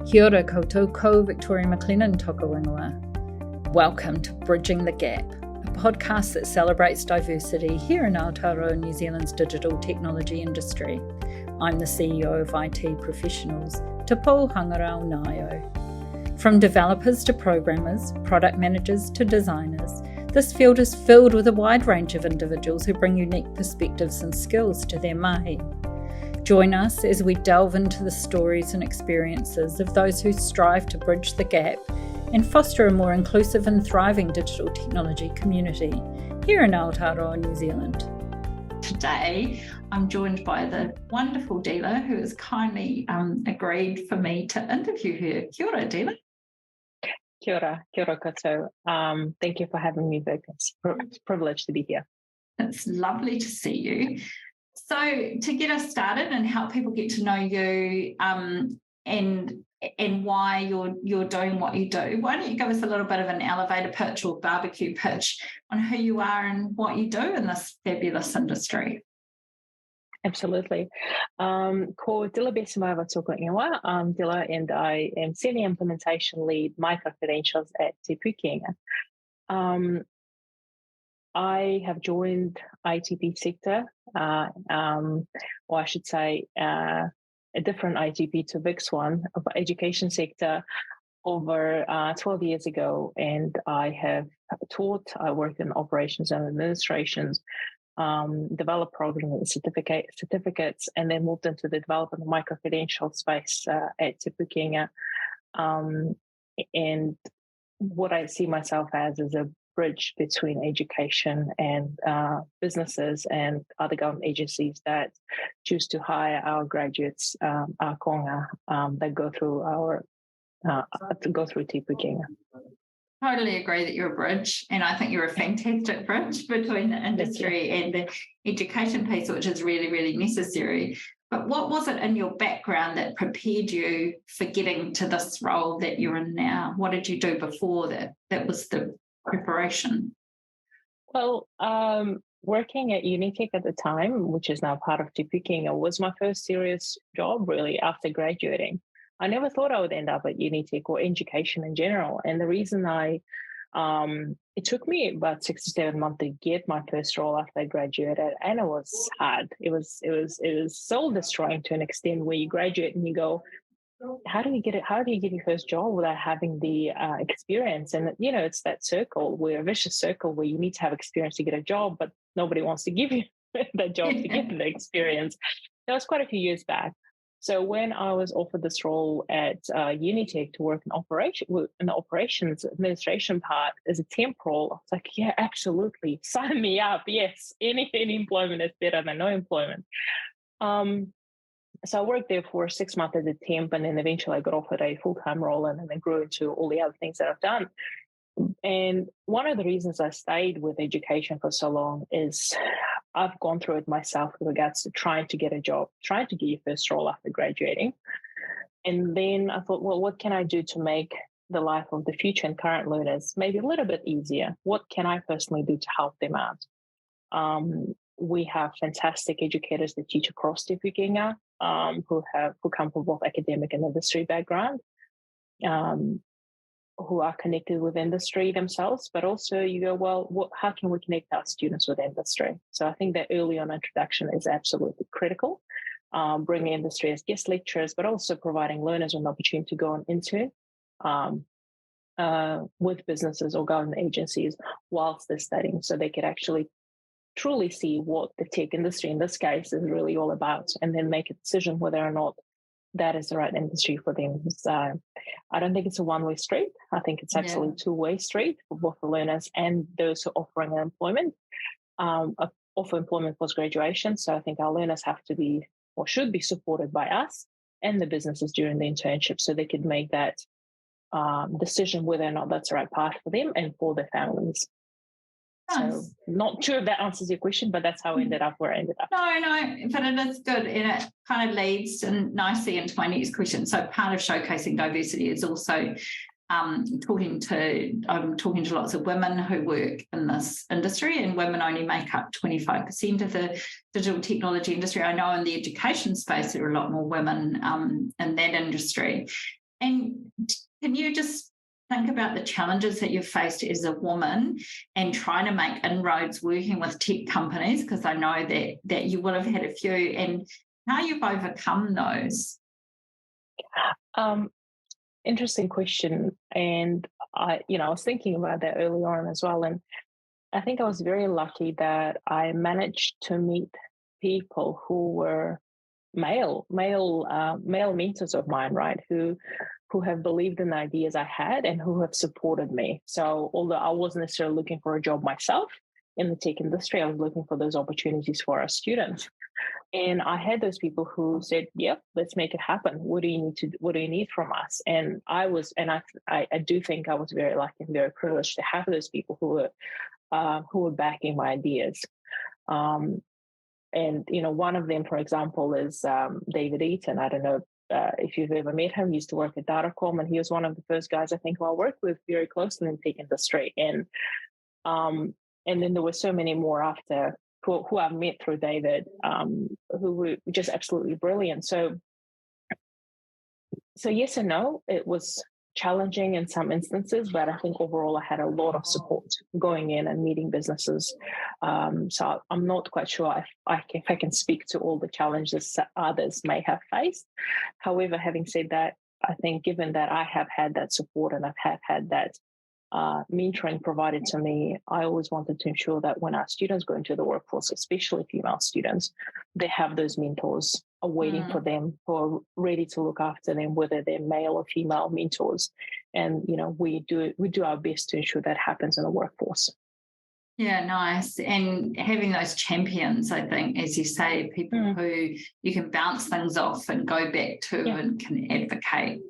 Kia ora koutou, ko Victoria McLennan toka wingua. Welcome to Bridging the Gap, a podcast that celebrates diversity here in Aotearoa, New Zealand's digital technology industry. I'm the CEO of IT Professionals, Te Pou Hangarau Ngaio. From developers to programmers, product managers to designers, this field is filled with a wide range of individuals who bring unique perspectives and skills to their mahi. Join us as we delve into the stories and experiences of those who strive to bridge the gap and foster a more inclusive and thriving digital technology community here in Aotearoa, New Zealand. Today, I'm joined by the wonderful Dila, who has kindly agreed for me to interview her. Kia ora, Dila. Kia ora koutou. Thank you for having me, Vic. It's a privilege to be here. It's lovely to see you. So to get us started and help people get to know you and why you're doing what you do, why don't you give us a little bit of an elevator pitch or barbecue pitch on who you are and what you do in this fabulous industry? Absolutely. Ko Dila Beisembayeva toka ingoa. I'm Dila and I am Senior Implementation Lead Micro-Credentials at Te Pukenga. I have joined ITP sector, or I should say a different ITP to Vic's one, of education sector over 12 years ago. And I have taught, I worked in operations and administrations, developed programs and certificates, and then moved into the development of micro-credential space at Te Pukenga. And what I see myself as is a bridge between education and businesses and other government agencies that choose to hire our graduates, our konga, that go through Te Pukenga. Totally agree that you're a bridge, and I think you're a fantastic bridge between the industry and the education piece, which is really, really necessary. But what was it in your background that prepared you for getting to this role that you're in now? What did you do before that? That was the preparation. Well, working at Unitech at the time, which is now part of Te Pukenga, was my first serious job really after graduating. I never thought I would end up at Unitech or education in general. And the reason it took me about 6 to 7 months to get my first role after I graduated, and it was hard. It was soul destroying to an extent where you graduate and you go, how do you get your first job without having the experience? And it's that circle, we're a vicious circle where you need to have experience to get a job, but nobody wants to give you that job to get the experience. That was quite a few years back. So when I was offered this role at Unitech to work in the operations administration part as a temp role, I was like, yeah, absolutely, sign me up. Yes, any employment is better than no employment. So I worked there for 6 months as a temp, and then eventually I got offered a full-time role, and then grew into all the other things that I've done. And one of the reasons I stayed with education for so long is I've gone through it myself with regards to trying to get a job, trying to get your first role after graduating. And then I thought, well, what can I do to make the life of the future and current learners maybe a little bit easier? What can I personally do to help them out? We have fantastic educators that teach across Te Pukenga, who come from both academic and industry background, who are connected with industry themselves, but also you go, well, how can we connect our students with industry? So I think that early on introduction is absolutely critical, bringing industry as guest lecturers, but also providing learners an opportunity to go on into with businesses or government agencies whilst they're studying, so they could actually truly see what the tech industry in this case is really all about, and then make a decision whether or not that is the right industry for them. So I don't think it's a one-way street. I think it's absolutely a two-way street for both the learners and those who are offering employment, offer employment post-graduation. So I think our learners have to be or should be supported by us and the businesses during the internship, so they could make that decision whether or not that's the right path for them and for their families. Nice. So not sure if that answers your question, but that's how I ended up where I ended up. No, but it is good, and it kind of leads nicely into my next question. So part of showcasing diversity is also talking to lots of women who work in this industry, and women only make up 25% of the digital technology industry. I know in the education space there are a lot more women in that industry. And can you just think about the challenges that you've faced as a woman and trying to make inroads working with tech companies? Because I know that you will have had a few, and how you've overcome those. Interesting question. And I was thinking about that early on as well. And I think I was very lucky that I managed to meet people who were male mentors of mine, right? Who have believed in the ideas I had and who have supported me. So although I wasn't necessarily looking for a job myself in the tech industry, I was looking for those opportunities for our students. And I had those people who said, "Yep, let's make it happen. What do you need from us?" And I do think I was very lucky and very privileged to have those people who were backing my ideas. And one of them, for example, is David Eaton. I don't know if you've ever met him. He used to work at Datacom, and he was one of the first guys I think who I worked with very closely in the tech industry. And then there were so many more after who I've met through David, who were just absolutely brilliant. So yes and no, it was challenging in some instances, but I think overall I had a lot of support going in and meeting businesses. So I'm not quite sure if I can speak to all the challenges others may have faced. However, having said that, I think given that I have had that support and I've had that mentoring provided to me, I always wanted to ensure that when our students go into the workforce, especially female students, they have those mentors waiting for them, who are ready to look after them, whether they're male or female mentors. And we do our best to ensure that happens in the workforce. Yeah, nice. And having those champions, I think, as you say, people who you can bounce things off and go back to and can advocate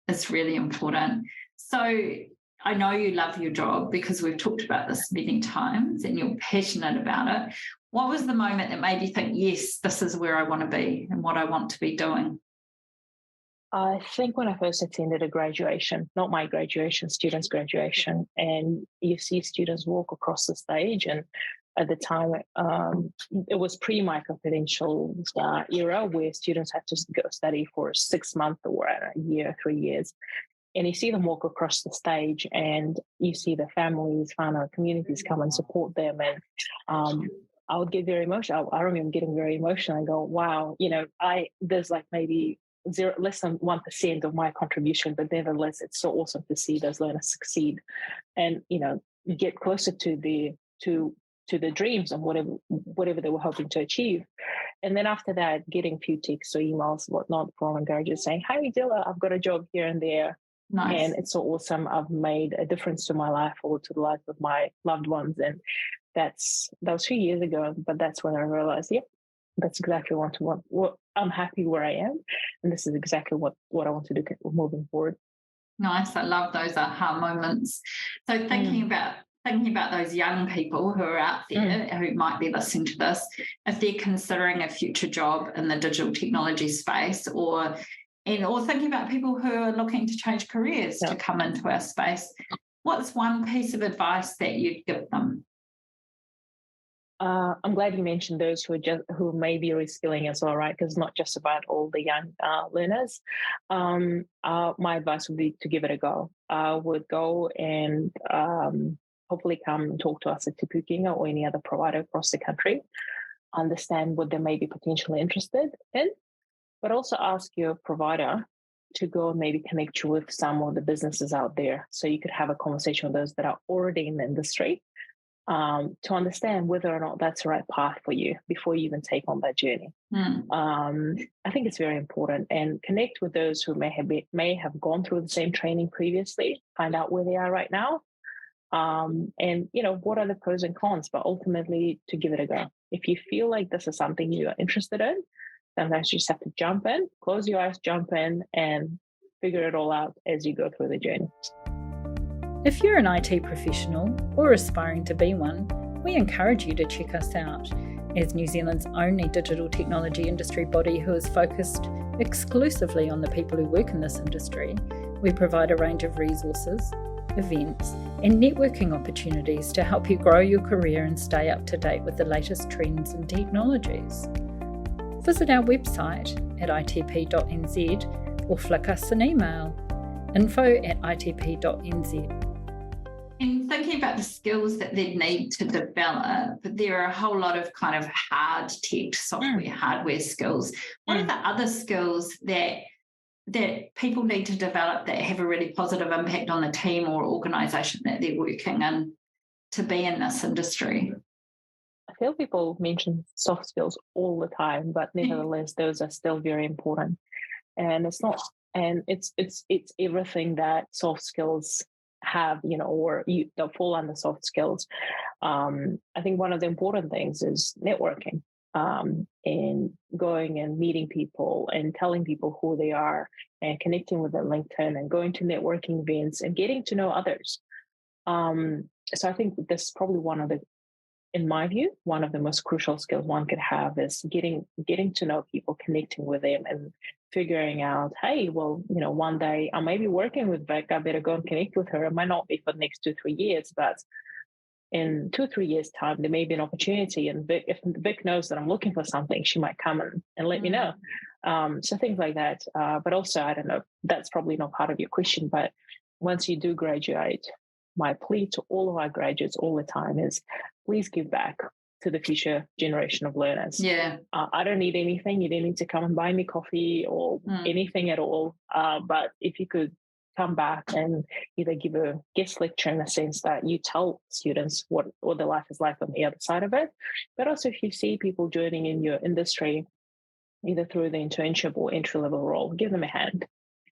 is really important. So I know you love your job because we've talked about this many times and you're passionate about it. What was the moment that made you think, yes, this is where I want to be and what I want to be doing? I think when I first attended a graduation, not my graduation, students' graduation, and you see students walk across the stage, and at the time it was pre-micro-credentials era where students had to go study for 6 months or a year, 3 years. And you see them walk across the stage and you see the families, whānau communities come and support them. And I would get very emotional. I remember getting very emotional and go, wow, there's like maybe less than 1% of my contribution, but nevertheless, it's so awesome to see those learners succeed and, get closer to the dreams and whatever they were hoping to achieve. And then after that, getting a few texts or emails, whatnot, from encouragers saying, "Hi, Dila, I've got a job here and there." Nice. And it's so awesome. I've made a difference to my life or to the life of my loved ones. And that was 2 years ago, but that's when I realized, that's exactly what I'm happy where I am. And this is exactly what I want to do moving forward. Nice. I love those aha moments. So thinking about those young people who are out there who might be listening to this, if they're considering a future job in the digital technology space or thinking about people who are looking to change careers to come into our space, what's one piece of advice that you'd give them? I'm glad you mentioned those who may be reskilling as well, right? Because it's not just about all the young learners. My advice would be to give it a go. I would go and hopefully come and talk to us at Te Pukenga or any other provider across the country, understand what they may be potentially interested in, but also ask your provider to go and maybe connect you with some of the businesses out there so you could have a conversation with those that are already in the industry to understand whether or not that's the right path for you before you even take on that journey. I think it's very important, and connect with those who may have gone through the same training previously, find out where they are right now, and what are the pros and cons, but ultimately to give it a go. If you feel like this is something you are interested in, sometimes you just have to jump in, close your eyes, jump in, and figure it all out as you go through the journey. If you're an IT professional or aspiring to be one, we encourage you to check us out. As New Zealand's only digital technology industry body who is focused exclusively on the people who work in this industry, we provide a range of resources, events, and networking opportunities to help you grow your career and stay up to date with the latest trends and technologies. Visit our website at itp.nz or flick us an email, info@itp.nz. And thinking about the skills that they need to develop, there are a whole lot of kind of hard tech, software, hardware skills. What are the other skills that people need to develop that have a really positive impact on the team or organisation that they're working in to be in this industry? I feel people mention soft skills all the time, but nevertheless, those are still very important. And it's not, and it's everything that soft skills have, or they'll fall under soft skills. I think one of the important things is networking, and going and meeting people and telling people who they are and connecting with their LinkedIn and going to networking events and getting to know others. So I think this is probably in my view, one of the most crucial skills one could have is getting to know people, connecting with them, and figuring out, hey, well, one day I may be working with Vic, I better go and connect with her. It might not be for the next 2-3 years, but in 2-3 years' time, there may be an opportunity. And if Vic knows that I'm looking for something, she might come and let me know. So things like that. But also, I don't know, that's probably not part of your question, but once you do graduate, my plea to all of our graduates all the time is please give back to the future generation of learners. Yeah. I don't need anything. You don't need to come and buy me coffee or anything at all. But if you could come back and either give a guest lecture in the sense that you tell students what the life is like on the other side of it. But also if you see people joining in your industry, either through the internship or entry-level role, give them a hand.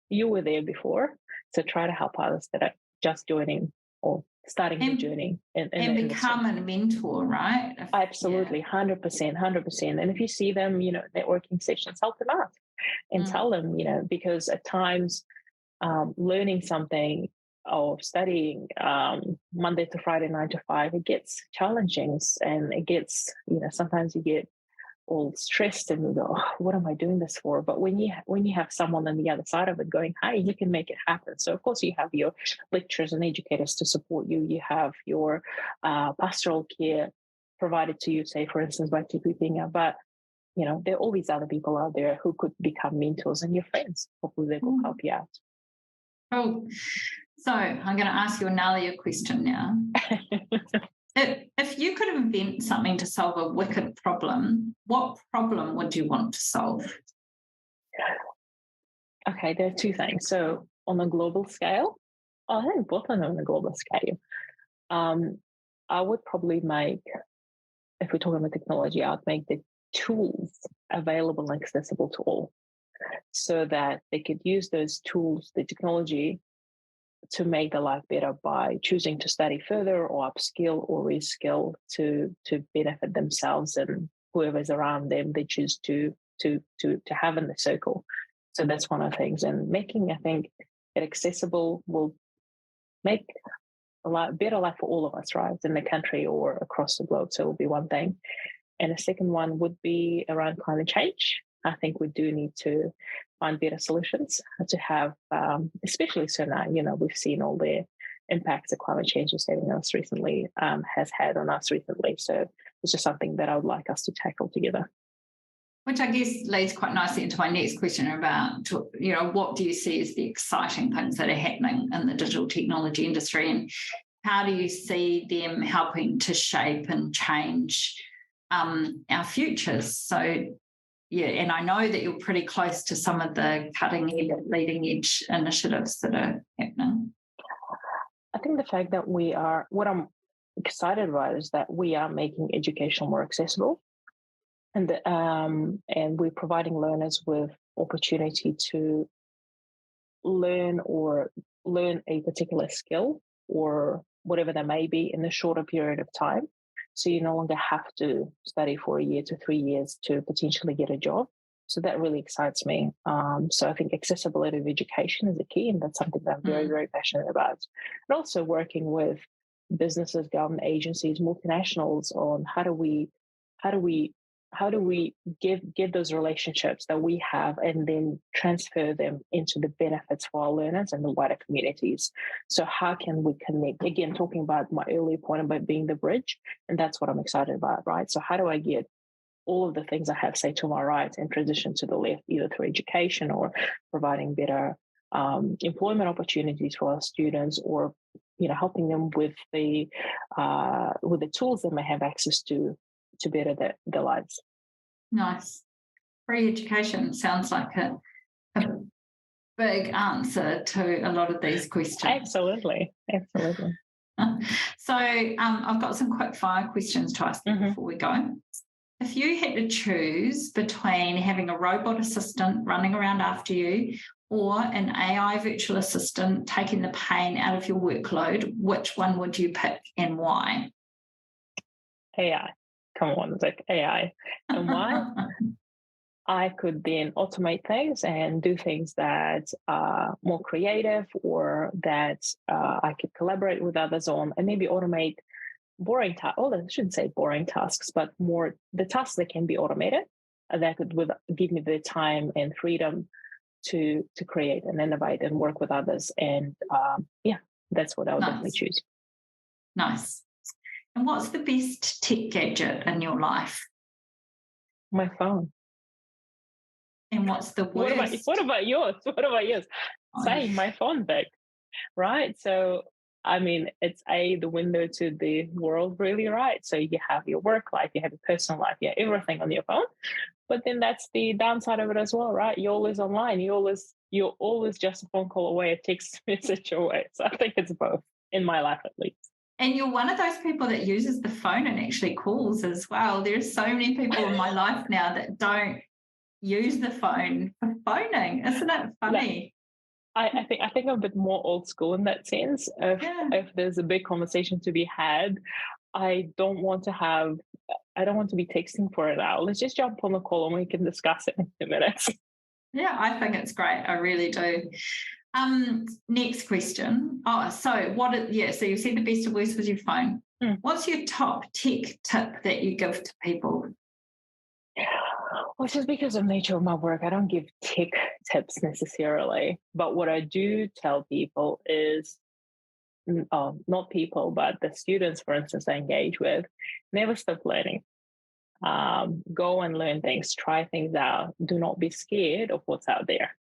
You were there before, so try to help others that are just joining or starting the journey. And become a mentor, right? Absolutely, 100%. And if you see them, networking sessions, help them out and tell them, because at times learning something or studying Monday to Friday, 9 to 5, it gets challenging and it gets, sometimes you get all stressed and you go, oh, what am I doing this for? But when you have someone on the other side of it going, hey, you can make it happen. So of course you have your lecturers and educators to support you. You have your pastoral care provided to you, say, for instance, by TPPing. But there are all these other people out there who could become mentors and your friends. Hopefully they will help you out. Oh, so I'm going to ask you a gnarlier question now. If you could invent something to solve a wicked problem, what problem would you want to solve? Okay, there are two things. So on a global scale, I think both on a global scale, I would probably make, if we're talking about technology, I'd make the tools available and accessible to all so that they could use those tools, the technology, to make their life better by choosing to study further or upskill or reskill to benefit themselves and whoever's around them they choose to have in the circle. So that's one of the things. And making, I think, it accessible will make a better life for all of us, right, in the country or across the globe. So it will be one thing. And the second one would be around climate change. I think we do need to find better solutions to have, especially so now, we've seen all the impacts that climate change is having on us recently, has had on us recently. So it's just something that I would like us to tackle together. Which I guess leads quite nicely into my next question about, what do you see as the exciting things that are happening in the digital technology industry and how do you see them helping to shape and change our futures? So, yeah, and I know that you're pretty close to some of the leading edge initiatives that are happening. I think the fact that what I'm excited about is that we are making education more accessible, and we're providing learners with opportunity to learn a particular skill or whatever that may be in a shorter period of time. So you no longer have to study for 1 year to 3 years to potentially get a job. So that really excites me. So I think accessibility of education is a key, and that's something that I'm very, very passionate about. And also working with businesses, government agencies, multinationals on how do we give those relationships that we have and then transfer them into the benefits for our learners and the wider communities. So how can we connect? Again, talking about my earlier point about being the bridge, and that's what I'm excited about, right? So how do I get all of the things I have say to my right and transition to the left, either through education or providing better employment opportunities for our students, or helping them with the tools they may have access to better their lives. Nice. Free education sounds like a big answer to a lot of these questions. Absolutely. So I've got some quick fire questions to ask you before we go. If you had to choose between having a robot assistant running around after you or an AI virtual assistant taking the pain out of your workload, which one would you pick and why? AI. Come on, it's like AI. And why? I could then automate things and do things that are more creative, or that I could collaborate with others on, and maybe automate boring tasks. Oh, I shouldn't say boring tasks, but more the tasks that can be automated, and that could give me the time and freedom to create and innovate and work with others. And that's what I would definitely choose. Nice. And what's the best tech gadget in your life? My phone. And what's the worst? What about yours? Same, my phone back, right? So, I mean, it's the window to the world, really, right? So you have your work life, you have your personal life, you have everything on your phone. But then that's the downside of it as well, right? You're always online. You're always just a phone call away, a text message away. So I think it's both, in my life at least. And you're one of those people that uses the phone and actually calls as well. There's so many people in my life now that don't use the phone for phoning. Isn't it funny? I think I'm a bit more old school in that sense. If there's a big conversation to be had, I don't want to be texting for an hour. Let's just jump on the call and we can discuss it in 2 minutes. Yeah, I think it's great. I really do. Next question. So you said the best or worst was your phone. What's your top tech tip that you give to people? Well, just because of the nature of my work, I don't give tech tips necessarily. But what I do tell people is, not people, but the students, for instance, I engage with, never stop learning. Go and learn things, try things out. Do not be scared of what's out there,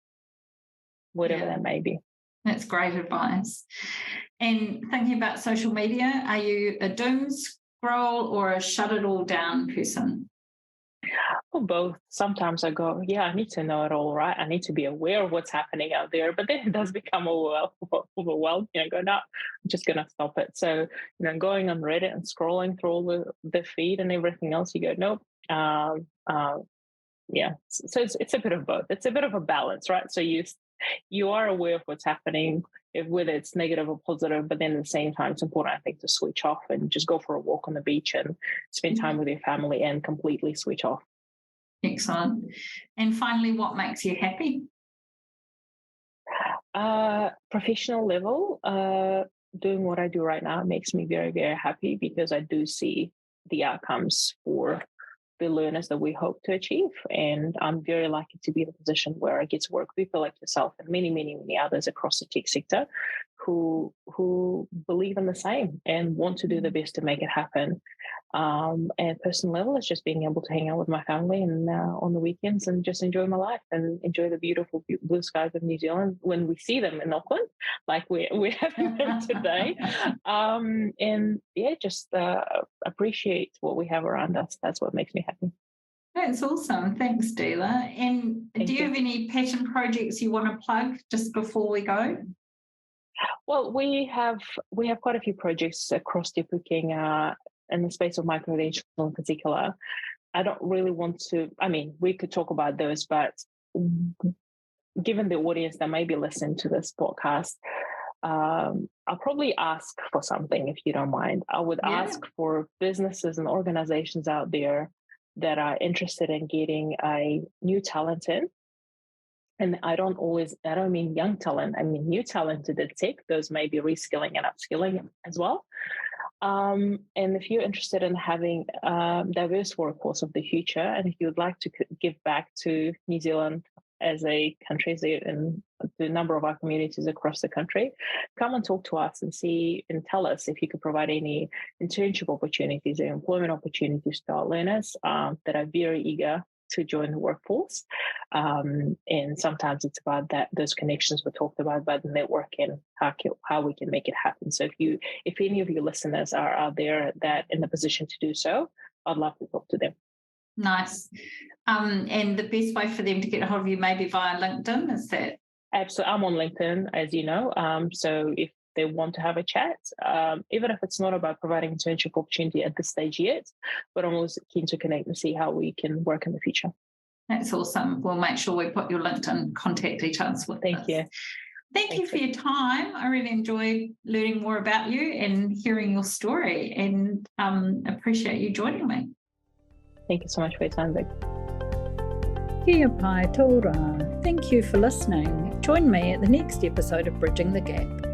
whatever that may be. That's great advice. And thinking about social media, are you a doom scroll or a shut it all down person? Well, both. Sometimes I go, I need to know it all, right? I need to be aware of what's happening out there. But then it does become overwhelmed. Go, no, I'm just going to stop it. So, going on Reddit and scrolling through all the feed and everything else, you go, nope. So it's a bit of both. It's a bit of a balance, right? So you are aware of what's happening, whether it's negative or positive, but then at the same time, it's important, I think, to switch off and just go for a walk on the beach and spend time with your family and completely switch off. Excellent. And finally, what makes you happy? Professional level, doing what I do right now makes me very, very happy, because I do see the outcomes for the learners that we hope to achieve. And I'm very lucky to be in a position where I get to work with people like yourself and many, many, many others across the tech sector who believe in the same and want to do their best to make it happen. And personal level is just being able to hang out with my family and on the weekends and just enjoy my life and enjoy the beautiful blue skies of New Zealand when we see them in Auckland, like we're having them today. Just appreciate what we have around us. That's what makes me happy. That's awesome. Thanks, Dila. And do you have any passion projects you want to plug just before we go? Well, we have quite a few projects across Te Puking in the space of microcredential in particular. I don't really want to, we could talk about those, but given the audience that may be listening to this podcast, I'll probably ask for something, if you don't mind. I would ask for businesses and organizations out there that are interested in getting a new talent in. And I don't mean young talent, I mean new talent to the tech. Those may be reskilling and upskilling as well. And if you're interested in having a diverse workforce of the future, and if you would like to give back to New Zealand as a country, and the number of our communities across the country, come and talk to us and see and tell us if you could provide any internship opportunities or employment opportunities to our learners that are very eager to join the workforce. And sometimes it's about those connections we talked about the networking, how we can make it happen. So if any of your listeners are out there that in the position to do so, I'd love to talk to them. Nice. And the best way for them to get a hold of you maybe via LinkedIn, is that? Absolutely. I'm on LinkedIn, as you know. So if they want to have a chat, even if it's not about providing internship opportunity at this stage yet, but I'm always keen to connect and see how we can work in the future. That's awesome. We'll make sure we put your LinkedIn contact details with Thank you. Thank you for your time. I really enjoyed learning more about you and hearing your story, and appreciate you joining me. Thank you so much for your time, Vic. Kia pai tō rā. Thank you for listening. Join me at the next episode of Bridging the Gap.